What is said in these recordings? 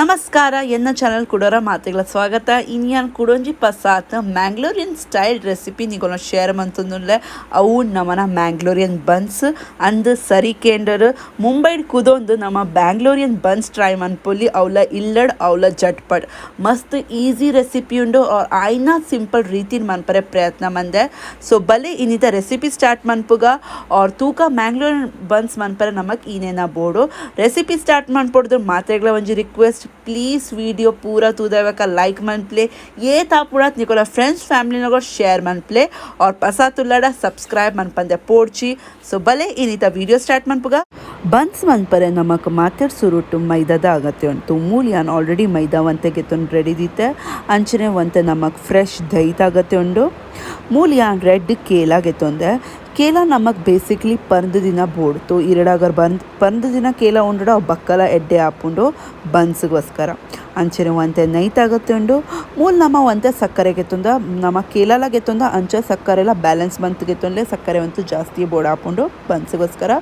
ನಮಸ್ಕಾರ ಎನ್ನ ಚಾನಲ್ ಕುಡೋರ ಮಾತುಗಳ ಸ್ವಾಗತ. ಇನ್ಯಾನ್ ಕುಡೊಂಜಿ ಪಸಾತ್ ಮ್ಯಾಂಗ್ಳೂರಿಯನ್ ಸ್ಟೈಲ್ ರೆಸಿಪಿ ನಿಗೋನ ಶೇರ್ ಮಂತುಂದುಲ್ಲೆ ಅವು ನಮನ ಮ್ಯಾಂಗ್ಳೂರಿಯನ್ ಬನ್ಸ್ ಅಂದ್ ಸರಿ ಕೇಂಡರ್ ಮುಂಬೈಡ್ ಕುದೊಂದು ನಮ್ಮ ಬ್ಯಾಂಗ್ಳೂರಿಯನ್ ಬನ್ಸ್ ಟ್ರೈ ಮನ್ಪೊಲಿ ಅವಲ ಇಲ್ಲಡ್ ಅವಲ ಜಟ್ಪಟ್ ಮಸ್ತ್ ಈಸಿ ರೆಸಿಪಿ ಉಂಡು ಆಯ್ನ ಸಿಂಪಲ್ ರೀತಿನ ಮನ್ಪರೆ ಪ್ರಯತ್ನ ಮಂದೆ. ಸೊ ಬಲೆ ಇನ್ನಿತ ರೆಸಿಪಿ ಸ್ಟಾರ್ಟ್ ಮನ್ಪುಗ और ತೂಕ ಮ್ಯಾಂಗ್ಳೂರಿಯನ್ ಬನ್ಸ್ ಮನ್ಪರೆ ನಮಕ್ ಈನೇನ ಬೋಡು ರೆಸಿಪಿ ಸ್ಟಾರ್ಟ್ ಮನ್ಪೊಡ್ದು ಮಾತೆಗಳ ಒಂಜಿ ರಿಕ್ವೆಸ್ಟ್ प्लीज़ वीडियो पूरा तुदेवे का लाइक मन प्ले ये तापुड़ात निकोला फ्रेंड्स फैमिली नगर शेयर मन प्ले और पसा तुल्लाडा सब्सक्राइब मन पंदे पोड्ची. सो भले इनिता वीडियो स्टार्ट मन पुगा बन्स मन परे नमक मातेर सुरुटु मैदाದ ಅಗತ್ಯ ಉಂಟು. ಮೂಲಿಯಾನ್ ಆಲ್ರೆಡಿ ಮೈದಾ ವಂತೆ ಗೆತ್ತೊಂದು ರೆಡಿ ದಿತ್ತೆ ಅಂಚನೆ ವಂತೆ ನಮಕ್ ಫ್ರೆಶ್ ದೈತ ಅಗತ್ಯ ಉಂಡು. ಮೂಲಿಯಾನ್ ರೆಡ್ ಕೇಲ ಗೆತ್ತೊಂದೆ केला नमक बेसिकली पर्द दिन बोर्ड तो इरडागर पर्द दिन केला उंडो बक्कल एड्डे आपुंडो बन्स्गोस्कर अंचने वंते नैतागत्ते उंडु मूल नम वंते सक्करे ಗೆತ್ತೊಂದ नम केला ಗೆತ್ತೊಂದ अंच सक्करेला बैलेंस बंत ಗೆತ್ತೊಂಡ್ಲೆ सक्करे वंतु जास्ती बोर्ड आपुंडो बन्स्गोस्कर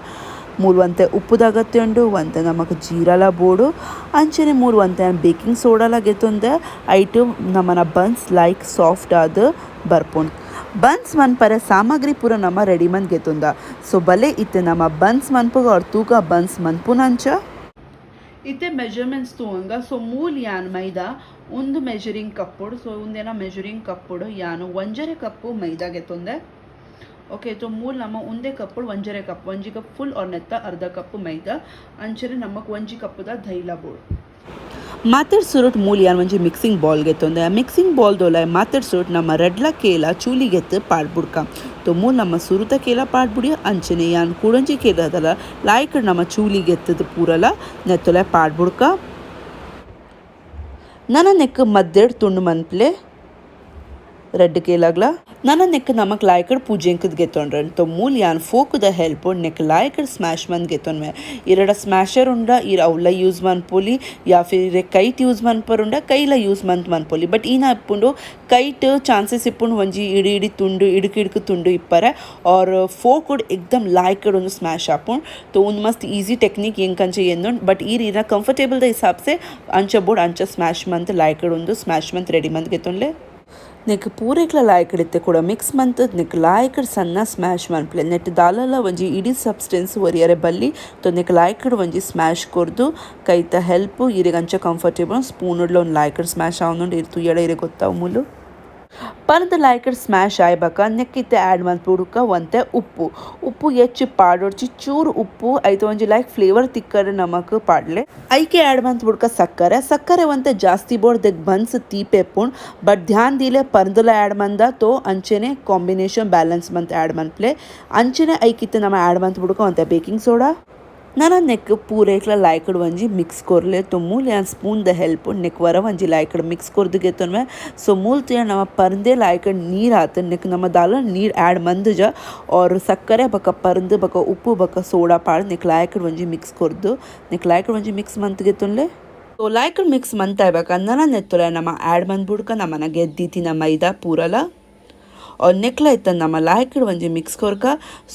मूल वंते उಪ್ಪುದಾಗತ್ತೆ ಉಂಡು वंते नमक जीराला बोर्ड अंचने मूल वंते बेकिंग सोडाला ಗೆತ್ತೊಂದೆ ಐಟು नमना बन्स लाइक सॉफ्ट आद ಬರ್ಪುಂಡು. बन्स मनपरे सामग्री पूरा नम रेडी मन ಗೆತ್ತೊಂದ. सो भले इत्ते नम बन्स मनपुग और तूका बन्स मनपुनंच इत्ते मेजरमेंट्स तूंगा. सो मूल यान मैदा ಒಂದು ಮೆಜರಿಂಗ್ ಕಪ್ಪುಡು. ಸೊ ಒಂದೇನ ಮೆಜರಿಂಗ್ ಕಪ್ಪುಡು ಯಾನು ಒಂಜರೆ ಕಪ್ಪು ಮೈದಾ ಗೆತ್ತೊಂದೆ. ಓಕೆ तो मूल नम ಒಂದೇ ಕಪ್ಪುಡು ಒಂಜರೆ ಕಪ್ ಒಂಜಿ ಕಪ್ ಫುಲ್ और ನೆತ್ತ ಅರ್ಧ ಕಪ್ ಮೈದಾ ಅಂಚನೆ ನಮಕ್ ಒಂಜಿ ಕಪ್ಪುದ ದೈಲ ಬೋಡು मातेर सुरुट मूल यान वंजी मिक्सिंग बॉल ಗೆತ್ತೊಂದೆ. मिक्सिंग बॉल दोला मातेर सुरुट नम रेड्ला केला चूली ಗೆತ್ತು पाड्बुಡ್ಕ तो मूल नम सुरुत केला पाड्बुಡಿ अंचने यान कुडंजी केला दला लाइक नम चूली ಗೆತ್ತದ पूरला नेतोला पाड्बुಡ್ಕ नन नेक मद्देड तुंड मनप्ले रेड केलागला नन नेक नमक लायकड पूजेंकद ಗೆತ್ತೊಂಡ್ರೆ तो मूल यान फोक द हेल्प नेक लायकड स्मैश मन ಗೆತ್ತೊನ್ವೆ. इरड स्मैशर उंडा इर अवला यूज मनपोली या फिर कईट यूज मनपर उंडा कईला यूज मनपोली बट ईना इप्पुंडु कईट चांसेस इप्पुंडु वंजी इडी इडी तुंडु इडक तुंडु इप्परे और फोक एकदम लायकड उंडु स्मैश आपुंड तो उन मस्त ಈಸಿ ಟೆಕ್ನಿಕ್ ಎಂಕಂಚೆ ಎನ್ನೊಂಡು ಬಟ್ ಈ ರೀನ ಕಂಫರ್ಟೇಬಲ್ ದ ಹಿಸಾಬ್ से ಅಂಚ ಬೋರ್ಡ್ ಅಂಚ ಸ್ಮ್ಯಾಶ್ ಮಂತ್ लायकड ಉಂಡು ಸ್ಮ್ಯಾಶ್ ಮಂತ್ ರೆಡಿ ಮಂತ್ ಗೆತ್ತೊನ್ಲೆ नेक पूरेक्ला लायकडित्ते ಕೂಡ ಮಿಕ್ಸ್ ಮಂತ್ नेक लायकड सन्न स्मैश मनप्ले नेट दालला वंजी इडी सब्सटेंस वरियरे बल्ली तो नेक लायकड वंजी स्मैश कोर्दु कईತ हेल्प इरेगंच कंफर्टेबल स्पून उड्लो लायकड स्मैश आवनुंड इर तुयडे इरे ಗೊತ್ತಾವ ಮೂಲು पर्द लायकड स्मैश आयबाक नेक इत्ते ऐड मन्पुडुक वंते उप्पु ಹೆಚ್ಚು पाडोर्चि चूर उप्पु ऐते ಒಂಜಿ लाइक फ्लेवर तिक्कड नमक पाडले ऐके ऐड मन्पुडुक सक्करे वंते जास्ती बोर्ड देग बन्स तीपेपुंड बट ध्यान दिले पर्दला ऐड मंदा तो अंचेने कॉम्बिनेशन बैलेंस मंत ऐड मन्प्ले अंचेने ऐकित्ते नम ऐड मन्पुडुक वंते बेकिंग सोडा नन नेक पूरेक्ला लायकड वंजी मिक्स कोरले तो मूल यान स्पून द हेल्प नेक वर वंजी लायकड मिक्स कोर्द ಗೆತ್ತೊನ್ವೆ. सो मूल तो नम पर्दे लायकड नीर आत नेक नम दाल नीर ऐड मंदज और सक्करे बक पर्द बक उप्पु बक सोडा पाड नेक लायकड वंजी मिक्स कोर्द नेक लायकड वंजी मिक्स मंत ಗೆತ್ತೊನ್ಲೆ. तो लायकड मिक्स मंत आयबाक नन नेतोला नम ऐड मन्पुडुक नमन ಗೆದ್ದಿತಿನ मैदा पूरला और नेक्ला इत्त नम लायकड वंजी मिक्स कोर्क.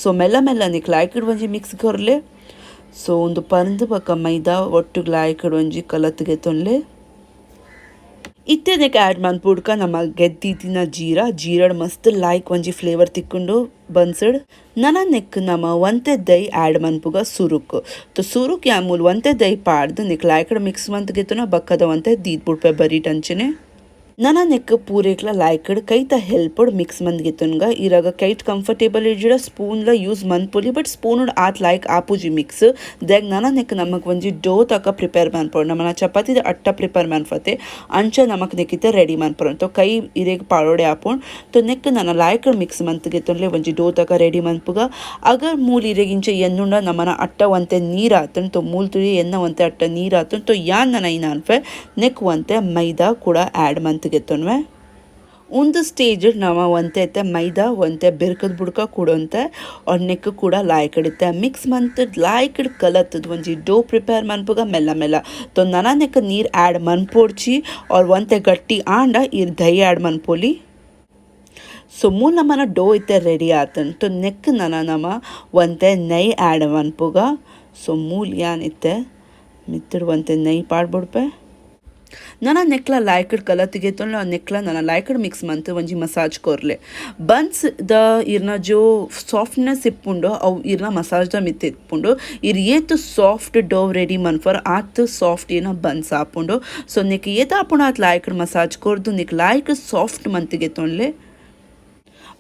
सो मेल्ल मेल्ल नेक लायकड वंजी मिक्स कोर्ले. सो ಒಂದು पर्द बक मैदा ಒಟ್ಟು लायकड ಒಂಜಿ ಕಲತ್ ಗೆತ್ತೊನ್ಲೆ इत्ते नेक ऐड मन्पुडुक नम ಗೆದ್ದಿತಿನ जीरड मस्त लाइक ಒಂಜಿ फ्लेवर तिक्कुंडु बन्सड नन नेक नम ಒಂತೆ दही ऐड मन्पुग सुरुक तो सुरुक या मूल ಒಂತೆ दही पाड्द नेक लायकड मिक्स मंत ಗೆತ್ತೊನ बक्कद ಒಂತೆ दीद बुड्पे बरीट अंचने नन नेक पूरेक्ला लायकड कईತ हेल्पड मिक्स मंत ಗೆತ್ತೊನ್ಗ इराग कईट कंफर्टेबल इजिड स्पूनला यूज मन्पोली बट स्पून आत लाइक आपुजी मिक्स देग नन नेक नमक ಒಂಜಿ डो तक प्रिपेर मन्पोड नमन चपाती अट्टा प्रिपेर मन्फते अंच नमक नेकिते रेडी मन्पोड तो कई इरेग पाडोडे आपुंड तो नेक नन लायकड मिक्स मंत ಗೆತ್ತೊನ್ಲೆ ಒಂಜಿ डो तक रेडी मन्पुग अगर मूल इरेगिंच एन्नुंड नमन अट्ट ಒಂತೆ ನೀರ್ आतन तो मूल तुरी एन्न ಒಂತೆ अट्ट ನೀರ್ आतन तो यान नन इनान्फे नेक ಒಂತೆ मैदा ಕೂಡ ऐड मंत ಗೆತ್ತೊನ್ವೆ. ಒಂದು ಸ್ಟೇಜ್ ನಮ ಒಂತೆ ಐತೆ ಮೈದಾ ಒಂತೆ ಬೆರ್ಕದ ಬುಡ್ಕ ಕೊಡೊಂತೆ और ನೆಕ್ ಕೂಡ ಲಾಯ್ಕಡಿತ್ತೆ ಮಿಕ್ಸ್ ಮಂತ್ ಲಾಯ್ಕಡ್ ಕಲತ್ತದ ಒಂಜಿ ಡೋ ಪ್ರಿಪೇರ್ ಮನ್ಪುಗ ಮೆಲ್ಲ ಮೆಲ್ಲ तो ನನ ನೆಕ್ ನೀರ್ ಆ್ಯಡ್ ಮನ್ಪೋಡ್ಚಿ और ಒಂತೆ ಗಟ್ಟಿ ಆಂಡ ಇರ್ ದಹಿ ಆ್ಯಡ್ ಮನ್ಪೋಲಿ. सो मूल नमन डो इत्ते रेडी आतन तो नेक नना नम वंते नई ऐड मन्पुग. सो मूल यान इत्ते मित्तड वंते नई पाड्बुड्पे ನನ್ನ ನೆಕ್ಲ ಲಾಯ್ಕಡ್ ಕಲರ್ ತೆಗೆತೊಂಡ್ಲೆ ಆ ನೆಕ್ಲ ನನ್ನ ಲಾಯ್ಕಡ್ ಮಿಕ್ಸ್ ಮಂತ್ ಒಂಜಿ ಮಸಾಜ್ ಕೊರ್ಲೆ ಬನ್ಸ್ ದ ಇರ್ನ ಜೋ ಸಾಫ್ಟ್ನೆಸ್ ಇಪ್ಪುಂಡು ಅವು ಇರ್ನ ಮಸಾಜ್ ದ ಮಿತ್ ಇಪ್ಪುಂಡು ಇರ್ ಏತ್ ಸಾಫ್ಟ್ ಡವ್ ರೆಡಿ ಮನ್ಫರ್ ಆತ್ ಸಾಫ್ಟ್ ಏನ ಬನ್ಸ್ ಆಪುಂಡು ಸೊ ನೆಕ್ ಏತ ಆಪುಂಡು ಆತ್ ಲಾಯ್ಕಡ್ ಮಸಾಜ್ ಕೊರ್ದು ನೆಕ್ ಲಾಯ್ಕಡ್ ಸಾಫ್ಟ್ ಮಂತಿಗೆ ತೊಂಡ್ಲೆ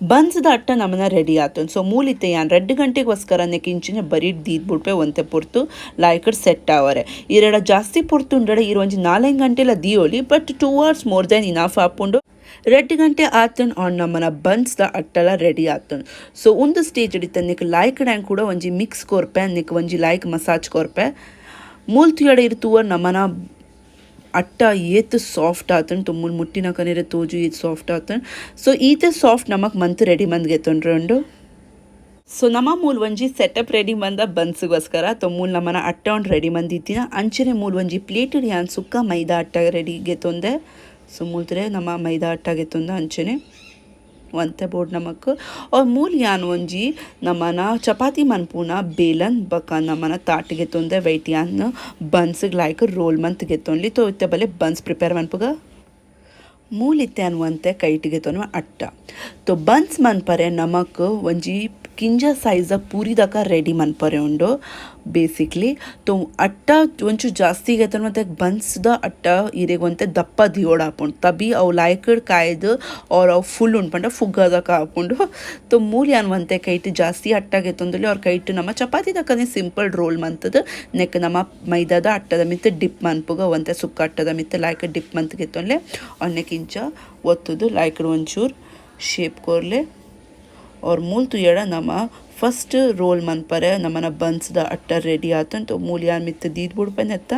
ಬನ್ಸ್ದ ಅಟ್ಟ ನಮ್ಮನ್ನ ರೆಡಿ ಆತನ್ ಸೊ ಮೂಲಿತ್ತೆ ಯಾನ್ 2 ಗಂಟೆಗೋಸ್ಕರ ನೆಕ್ ಇಂಚಿನ ಬರೀ ದೀದ್ ಬಿಡ್ಪೆ ಒಂತೆ ಪೊರ್ತು ಲಾಯ್ಕಡ್ ಸೆಟ್ ಆವರೆ ಇರಡ ಜಾಸ್ತಿ ಪೊರ್ತು ಉಂಡಡ ಇರು ಒಂಜಿ 4 ಗಂಟೆಲ ದಿಯೋಲಿ but 2 hours more than enough ಆಪುಂಡು 2 ಗಂಟೆ ಆತನ್ ಆನ್ ನಮ್ಮನ ಬನ್ಸ್ದ ಅಟ್ಟಲ ರೆಡಿ ಆತನ್ ಸೊ ಒಂದು ಸ್ಟೇಜ್ ಹಿಡಿತ ನೆಕ್ ಲಾಯ್ಕಡ್ ಆ್ಯಂಡ್ ಕೂಡ ಒಂಜಿ ಮಿಕ್ಸ್ ಕೊರ್ಪೆ ನೆಕ್ ಒಂಜಿ ಲಾಯ್ಕ್ ಮಸಾಜ್ ಕೊರ್ಪೆ ಮೂಲ್ತು ಎಡ ಇರ್ತುವ ನಮ್ಮನ ಅಟ್ಟ ಏತ್ ಸಾಫ್ಟ್ ಆತನ್ ತುಮ್ಮುಲ್ ಮುಟ್ಟಿನ ಕನೆರೆ ತೋಜು ಏತ್ ಸಾಫ್ಟ್ ಆತನ್ ಸೊ ಈತೆ ಸಾಫ್ಟ್ ನಮಕ್ ಮಂತ್ ರೆಡಿ ಮಂದ್ಗೆ ತೊಂಡ್ರಂಡು ಸೊ ನಮ್ಮ ಮೂಲ್ ಒಂಜಿ ಸೆಟಪ್ ರೆಡಿ ಮಂದ ಬನ್ಸ್ಗೋಸ್ಕರ ತೊ ಮೂಲ್ ನಮ್ಮನ ಅಟ್ಟ ಒಂದು ರೆಡಿ ಮಂದಿತ್ತಿನ ಅಂಚನೆ ಮೂಲ್ ಒಂಜಿ ಪ್ಲೇಟಡ್ ಯಾನ್ ಸುಕ್ಕ ಮೈದಾ ಅಟ್ಟ ರೆಡಿಗೆ ತೊಂದೆ ಸೊ ಮೂಲ್ತರೆ ನಮ್ಮ ಮೈದಾ ಅಟ್ಟಗೆ ತೊಂದ ಅಂಚನೆ ಒಂತೆ ಬೋರ್ಡ್ ನಮಕ್ और मूल यान ಒಂಜಿ ನಮ್ಮನ ಚಪಾತಿ ಮನ್ಪುನ ಬೇಲನ್ ಬಕ ನಮ್ಮನ ತಾಟಿಗೆ ತೊಂದೆ ವೈಟ್ ಯಾನ್ ಬನ್ಸ್ಗ್ ಲೈಕ್ ರೋಲ್ ಮಂತ್ಗೆ ತೊಂಡ್ಲಿ ತೋ ಇತ್ತೆ ಬಲೆ ಬನ್ಸ್ ಪ್ರಿಪೇರ್ ಮನ್ಪುಗ ಮೂಲ್ ಇತ್ತೆ ಅನ್ವಂತೆ ಕೈಟಿಗೆ ತೊನ್ವ ಅಟ್ಟ ತೊ ಬನ್ಸ್ ಮನ್ಪರೆ ನಮಕ್ ಒಂಜಿ ಕಿಂಜ ಸೈಜ ಪೂರಿದಕ ರೆಡಿ ಮನ್ಪರೆ ಉಂಡು ಬೇಸಿಕ್ಲಿ ತೊ ಅಟ್ಟ ಒಂಚು ಜಾಸ್ತಿಗೆ ತನ ಮತ್ತೆ ಬನ್ಸ್ದ ಅಟ್ಟ ಇರೆಗೊಂತೆ ದಪ್ಪ ದಿಯೋಡ ಹಾಪುಂಡು ತಬಿ ಅವು ಲಾಯ್ಕಡ್ ಕಾಯ್ದು ಅವ್ರು ಅವು ಫುಲ್ ಉಂಡ್ಪಂಡ ಫುಗ್ಗದಕ ಹಾಪುಂಡು ತೊ ಮೂಲಿ ಅನ್ವಂತೆ ಕೈಟ್ ಜಾಸ್ತಿ ಅಟ್ಟಾಗೆ ತೊಂದಲ್ಲಿ ಅವ್ರ ಕೈಟ್ ನಮ್ಮ ಚಪಾತಿ ದಕ್ಕನೆ ಸಿಂಪಲ್ ರೋಲ್ ಮಂತದ ನೆಕ್ ನಮ್ಮ ಮೈದಾದ ಅಟ್ಟದ ಮಿತ್ತು ಡಿಪ್ ಮನ್ಪುಗ ಒಂತೆ ಸುಕ್ಕ ಅಟ್ಟದ ಮಿತ್ತು ಲಾಯ್ಕಡ್ ಡಿಪ್ ಮಂತ್ಗೆ ತೊಂದ್ರೆ ಅವನ್ನೆ ಕಿಂಚ ಒತ್ತುದು ಲಾಯ್ಕಡ್ ಒಂಚೂರು ಶೇಪ್ ಕೊರ್ಲೆ और मूल तु एड़ा नम फस्ट रोल मनपरे नमन बन्स्द अट्ट रेडी आतन तो मूल यान मित्त दीद बुಡ್ಪೆನೆತ್ತ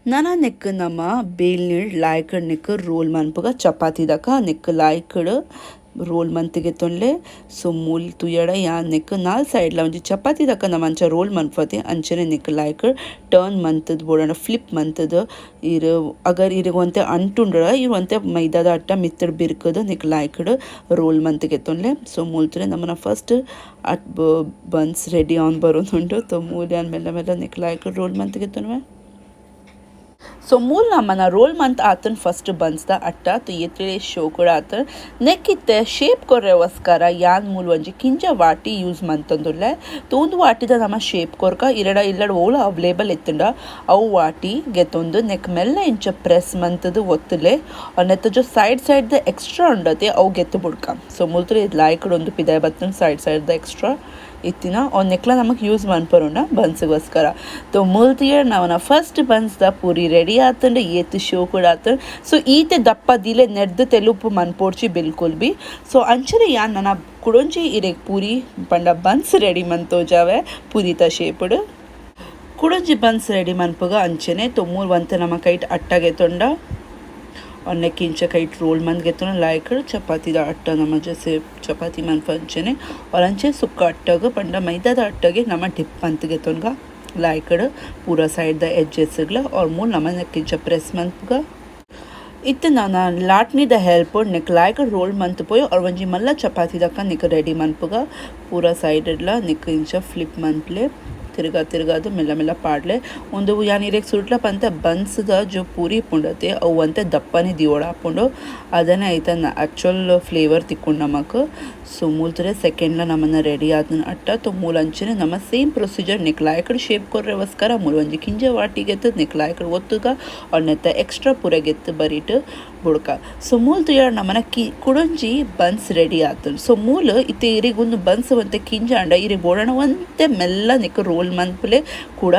ನನ ನೆಕ್ ನಮ್ಮ ಬೇಲ್ನಿಡ್ ಲಾಯ್ಕಡ್ ನೆಕ್ ರೋಲ್ ಮನ್ಪುಗ ಚಪಾತಿ ದಕ ನೆಕ್ ಲಾಯ್ಕಡ್ ರೋಲ್ ಮಂತಿಗೆ ತೊಂಡ್ಲೆ ಸೊ ಮೂಲ್ ತುಯಡ ಯಾನ್ ನೆಕ್ 4 ಸೈಡ್ಲ ಒಂಜಿ ಚಪಾತಿ ದಕ ನಮ್ಮ ಅಂಚ ರೋಲ್ ಮನ್ಪತಿ ಅಂಚನೆ ನೆಕ್ ಲಾಯ್ಕಡ್ ಟರ್ನ್ ಮಂತದ್ ಬೋಡನ ಫ್ಲಿಪ್ ಮಂತದ್ ಇರು ಅಗರ್ ಇರುವಂತೆ ಅಂಟುಂಡಡ ಇರುವಂತೆ ಮೈದಾದ ಅಟ್ಟ ಮಿತ್ತಡ್ ಬಿರ್ಕದ ನೆಕ್ ಲಾಯ್ಕಡ್ ರೋಲ್ ಮಂತಿಗೆ ತೊಂಡ್ಲೆ ಸೊ ಮೂಲ್ತರೆ ನಮ್ಮನ ಫಸ್ಟ್ ಅಟ್ ಬನ್ಸ್ ರೆಡಿ ಆನ್ ಬರೋದುಂಟು ತೊ ಮೂಲ್ ಯಾನ್ ಮೆಲ್ಲ ಮೆಲ್ಲ ನೆಕ್ ಲಾಯ್ಕಡ್ ರೋಲ್ ಮಂತಿಗೆ ತೊನ್ವೆ ಸೊ ಮೂಲ್ ನಮ್ಮನ ರೋಲ್ ಮಂತ್ ಆತನ್ ಫಸ್ಟ್ ಬನ್ಸ್ದ ಅಟ್ಟ ತು ಎತ್ತಳೆ ಶೋ ಕೂಡ ಆತನ್ ನೆಕ್ಕಿತ್ತೆ ಶೇಪ್ ಕೊರ್ರೆಗೋಸ್ಕರ ಯಾನ್ ಮೂಲ್ ಒಂಜಿ ಕಿಂಜ ವಾಟಿ ಯೂಸ್ ಮಂತಂದುಲ್ಲೆ ತೂಂದು ವಾಟಿದ ನಮ್ಮ ಶೇಪ್ ಕೊರ್ಕ ಇಲ್ಲಡ ಓಲ ಅವೈಲೇಬಲ್ ಎತ್ತಂಡ ಅವು ವಾಟಿ ಗೆತ್ತೊಂದು ನೆಕ್ ಮೆಲ್ಲ ಇಂಚ ಪ್ರೆಸ್ ಮಂತದು ಒತ್ತಲೆ ನೆತ್ತ ಜೊ ಸೈಡ್ ದ ಎಕ್ಸ್ಟ್ರಾ ಉಂಡತೆ ಅವು ಗೆತ್ತು ಬುಡ್ಕ ಸೊ ಮೂಲ್ತರೆ ಇದು ಲಾಯ್ಕಡ್ ಒಂದು ಪಿದಾಯ ಬತ್ತನ್ ಸೈಡ್ ದ ಎಕ್ಸ್ಟ್ರಾ ಇತ್ತಿನ ಅವ್ನು ನೆಕ್ಲ ನಮಗೆ ಯೂಸ್ ಮನ್ಪರುಂಡ ಬನ್ಸ್ಗೋಸ್ಕರ ತೊ ಮೂಲ್ತಿಯ ನಾವನ ಫಸ್ಟ್ ಬನ್ಸ್ದ ಪೂರಿ ರೆಡಿ ಆತಂಡ ಏತ್ ಶೋ ಕೂಡ ಆತಂಡ ಸೊ ಈತೆ ದಪ್ಪ ದಿಲೆ ನೆಡ್ದು ತೆಲುಪು ಮನ್ಪೋಡ್ಚಿ ಬಿಲ್ಕುಲ್ ಬಿ ಸೊ ಅಂಚನೆ ಯಾನ್ ನನ್ನ ಕುಡೊಂಜಿ ಇರೆಗ್ ಪೂರಿ ಪಂಡ ಬನ್ಸ್ ರೆಡಿ ಮನ್ತೋಜಾವೆ ಪೂರಿತ ಶೇಪುಡು ಕುಡೊಂಜಿ ಬನ್ಸ್ ರೆಡಿ ಮನ್ಪುಗ ಅಂಚನೆ ತೊ ಮೂಲ್ ವಂತೆ ನಮ್ಮ ಕೈಟ್ ಅಟ್ಟಗೆ ತೊಂಡ और किंच कईट रोल मंद घेतो लायकड चपातीद अट्ट नम जैसे चपाती मन पंचने और अंचे सुक्क अट्टग पंड मैदाद अट्टगे नम डिप मंत घेतोनगा लायकड पूरा साइड द एड्जेसग्ल और मूल नम किंच प्रेस मंतग इत्ते नाना लाटनी द हेल्प नेक लायकड रोल मंत पोय और वंजी मल्ल चपाती दक्क नेक रेडी मनपुग पूरा साइड नेक इंच फ्लिप मंतले ತಿರುಗಾದು ಮೆಲ್ಲ ಮೆಲ್ಲ ಪಾಡ್ಲೆ ಒಂದು ಯಾನಿರೆಗೆ ಸುಟ್ಲಪ್ಪಂತ ಬನ್ಸ್ದ ಜೋ ಪೂರಿ ಪುಂಡತೆ ಅವು ಅಂತೆ ದಪ್ಪನೇ ದಿಯೋಡ ಹಾಕೊಂಡು ಅದನ್ನೇ ಆಯ್ತನ್ನ ಆ್ಯಕ್ಚುಲ್ ಫ್ಲೇವರ್ ತಿಕ್ಕೊಂಡು ನಮಕ್ ಸೊ ಮೂಲ್ತರೆ ಸೆಕೆಂಡ್ಲ ನಮ್ಮನ್ನು ರೆಡಿ ಆದನ ಅಟ್ಟ ತೊ ಮೂಲ ಅಂಚನೆ ನಮ್ಮ ಸೇಮ್ ಪ್ರೊಸೀಜರ್ ನೆಕ್ಲಾಯಕಡೆ ಶೇಪ್ ಕೊರ್ರೆಗೋಸ್ಕರ ಮೂಲ ಒಂಜಿ ಕಿಂಜ ವಾಟಿಗೆತ್ತು ನೆಕ್ಲಾಯಕಡೆ ಒತ್ತುಗ ಅವನ್ನೆತ್ತ ಎಕ್ಸ್ಟ್ರಾ ಪೂರೆಗೆತ್ತು ಬರೀಟ್ ಬುಡ್ಕ ಸೊ ಮೂಲ್ ತುಯಾಡ ನಮ್ಮನ ಕುಡೊಂಜಿ ಬನ್ಸ್ ರೆಡಿ ಆತನು ಸೊ ಮೂಲ ಇತ್ತೆ ಇರಿಗೊಂದು ಬನ್ಸ್ ಒಂತೆ ಕಿಂಜ ಅಂಡ ಇರಿ ಬೋಡಣ ಒಂತೆ ಮೆಲ್ಲ ನೆಕ್ ರೋಲ್ ಮಂತ್ಲೆ ಕೂಡ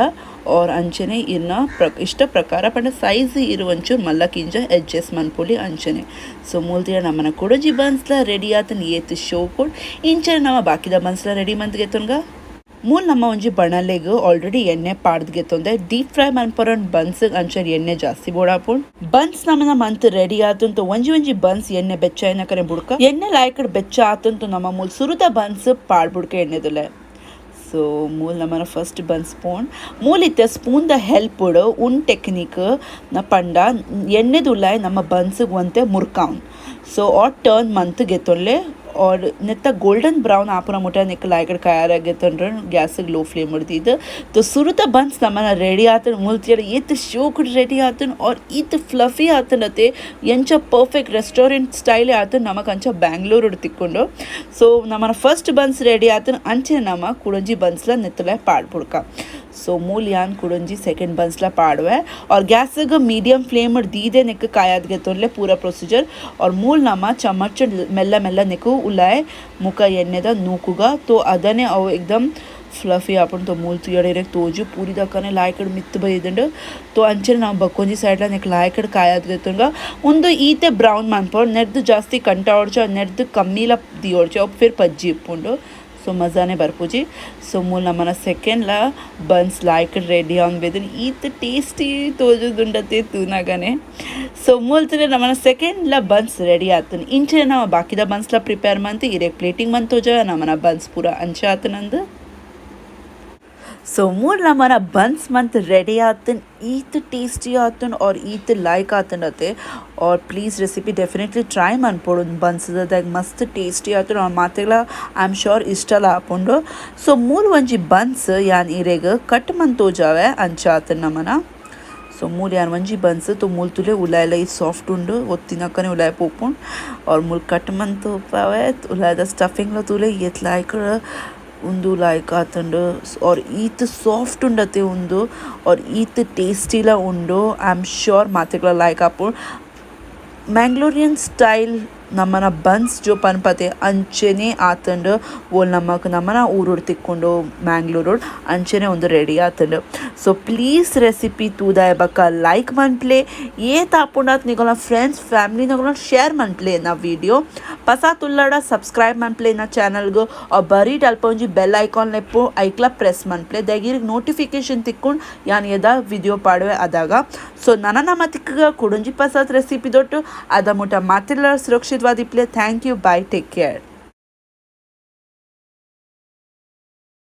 और अंचने इर्न इष्ट प्रकार पंड सैज इरुवंचूर मल्ल किंज एड्जेस मनपुली अंचने सो मूलतिया नमन कोडोजी बन्स्ला रेडी आतन येत शो कोड इंचने नम बाकिद बन्स्ला रेडी मंत गेतोनगा ಮೂಲ ನಮ್ಮ ಒಂಜಿ ಬಣಲೆಗ್ ಆಲ್ರೆಡಿ ಎಣ್ಣೆ ಪಾಡ್ದ್ಗೆ ತೊಂದೆ ಡೀಪ್ ಫ್ರೈ ಮನ್ಪರನ್ ಬನ್ಸ್ ಅಂಚರ್ ಎಣ್ಣೆ ಜಾಸ್ತಿ ಬೋಡಾಪುಂಡ್ ಬನ್ಸ್ ನಮ್ಮನ ಮಂತ್ ರೆಡಿ ಆತಂತು ಒಂಜಿ ಬನ್ಸ್ ಎಣ್ಣೆ ಬೆಚ್ಚ ಏನಕರೆ ಬುಡ್ಕ ಎಣ್ಣೆ ಲಾಯ್ಕಡ್ ಬೆಚ್ಚ ಆತಂತು ನಮ್ಮ ಮೂಲ ಸುರುದ ಬನ್ಸ್ ಪಾಡ್ಬುಡ್ಕ ಎಣ್ಣೆದುಲೆ ಸೊ ಮೂಲ ನಮ್ಮನ ಫಸ್ಟ್ ಬನ್ ಸ್ಪೂನ್ ಮೂಲಿತ್ತೆ ಸ್ಪೂನ್ ದ ಹೆಲ್ಪ್ ಉನ್ ಟೆಕ್ನಿಕ್ ನ ಪಂಡ ಎಣ್ಣೆದುಲ್ಲಾಯ್ ನಮ್ಮ ಬನ್ಸ್ಗೆ ಒಂತೆ ಮುರ್ಕಾವ್ನ್ ಸೊ ಆ ಟರ್ನ್ ಮಂತ್ ಗೆತ್ತೊಲ್ಲೆ और ನೆತ್ತ ಗೋಲ್ಡನ್ ಬ್ರೌನ್ ಆಪುನ ಮುಟ ನೆಕ್ ಲಾಯ್ಕಡ್ ಕಾಯಾರಾಗೆತ್ತಂಡ್ರೆ ಗ್ಯಾಸಿಗೆ ಲೋ ಫ್ಲೇಮ್ ಮಾಡ್ತಿದ್ದು तो सुरुत बन्स नमन रेडी आतन मुल्तियर इत शोकड रेडी आतन और इत फ्लफी आतन अते ಎಂಚ ಪರ್ಫೆಕ್ಟ್ ರೆಸ್ಟೋರೆಂಟ್ ಸ್ಟೈಲ್ ಆತನ ನಮಕ್ ಅಂಚ ಬ್ಯಾಂಗ್ಳೂರ್ ತಿಕ್ಕೊಂಡು ಸೊ ನಮ್ಮನ ಫಸ್ಟ್ ಬನ್ಸ್ ರೆಡಿ ಆತನ ಅಂಚೆ ನಮ ಕುಡಂಜಿ ಬನ್ಸ್ಲ ನೆತ್ತಲ ಪಾಡ್ಬುಡ್ಕ ಸೊ ಮೂಲ್ ಯಾನ್ ಕುಡಂಜಿ ಸೆಕೆಂಡ್ ಬನ್ಸ್ಲ ಪಾಡುವೆ और गैस मीडियम फ्लेम दीदे नेक कायाद गेतोनले पूरा प्रोसीजर और मूल नमा चम्मच मेल्ला मेल्ला नेकु उलाय मुख एण्णेद नूकुगा तो अदने अव एकदम फ्लफी आपण तो मूल तुयडे तोजु पूरी दक्कने लायकड मित्त बयदंड तो अंचेने ನಾವು ಬಕ್ಕೊಂಜಿ ಸೈಡ್ಲ ನೆಕ್ ಲಾಯಕಡ್ ಕಾಯಾದ್ ಗೆತ್ತಂಗ ಒಂದು ಈತೆ ಬ್ರೌನ್ ಮನ್ಪೋಡ್ ನೆರ್ದು ಜಾಸ್ತಿ ಕಂಟ ಓಡ್ಚ ನೆರ್ದು ಕಮ್ಮಿಲ ದಿಯೋಡ್ಚ ಅಪ್ ಫಿರ್ ಪಜ್ಜಿ ಇಪ್ಪುಂಡು ಸೊ ಮಜಾನೆ ಬರ್ಪುಜಿ ಸೊ ಮೂಲ್ ನಮ್ಮನ ಸೆಕೆಂಡ್ಲ ಬನ್ಸ್ ಲಾಯಕಡ್ ರೆಡಿ ಆನ್ ಬೆದನ್ ಈತ ಟೇಸ್ಟಿ ತೋಜುದುಂಡತೆ ತೂನಾಗನೆ ಸೊ ಮೂಲ್ತನೆ ನಮ್ಮನ ಸೆಕೆಂಡ್ಲ ಬನ್ಸ್ ರೆಡಿ ಆತನ್ ಇಂಚೆ ನಾವು ಬಾಕಿದ ಬನ್ಸ್ಲ ಪ್ರಿಪೇರ್ ಮಂತ್ ಇರೆಕ್ ಪ್ಲೇಟಿಂಗ್ ಮಂತ್ ತೋಜ ನಮ್ಮನ ಬನ್ಸ್ ಪೂರ ಅಂಚ ಆತನಂದು सो मूल हमारा बन्स मंत रेडी आतन ईत टेस्टी आतन और ईत लाइक आतन अते और प्लीज़ रेसिपी डेफिनेटली ट्राई मन पड़ो बन्स मस्त टेस्टी आतन और मातेला आई एम श्योर इष्टला आपुंडो सो मूल वंजी बन्स यान इरेग कट मन तो जावे अंच आतन नमना ಸೊ ಮೂಲ್ ಯಾನ್ ಒಂಜಿ ಬನ್ಸ್ ತೊ ಮೂಲ್ ತುಲೆ ಉಲಾಯ್ಲ ಈ ಸಾಫ್ಟ್ ಉಂಡು ಒತ್ತಿನಕ್ಕನೆ ಉಲಾಯ್ ಪೋಪುಂಡು और ಮೂಲ್ ಕಟ್ ಮನ್ ತೋಪಾವೆ ಉಲಾಯ್ದ ಸ್ಟಫಿಂಗ್ಲ ತುಲೆ ಎತ್ ಲಾಯ್ಕ उंदु लायक आतंड और ईत सॉफ्ट उंडते उंदु और ईत टेस्टीला उंडो आई एम श्योर मातेगला लायक आपुन मैंग्लोरियन स्टाइल नमन बन्स जो पनपते अंचेने आतंड वो नमक नमन ऊरोड तिक्कोंडु मैंग्लोर रोड अंचेने उंदु रेडी आतंड सो प्लीज़ रेसिपी तूदाय बक्क लाइक मन्प्ले ये तापुंडात निगोला फ्रेंड्स फैमिली नगोला शेयर मन्प्ले ना वीडियो पसा तुल्लाड सब्सक्राइब मन्प्ले ना चैनल गो और बरी टल्पोंजी बेल आइकॉन लेपो ऐक्ला प्रेस मन्प्ले दगिर नोटिफिकेशन तिक्कोंड यान यदा वीडियो पाडवे अदाग सो ननना मतिक्क कुडुंजी पसात रेसिपी दोटु अदा मुटा मातिला सुरक्षितवादी प्ले thank you bye take care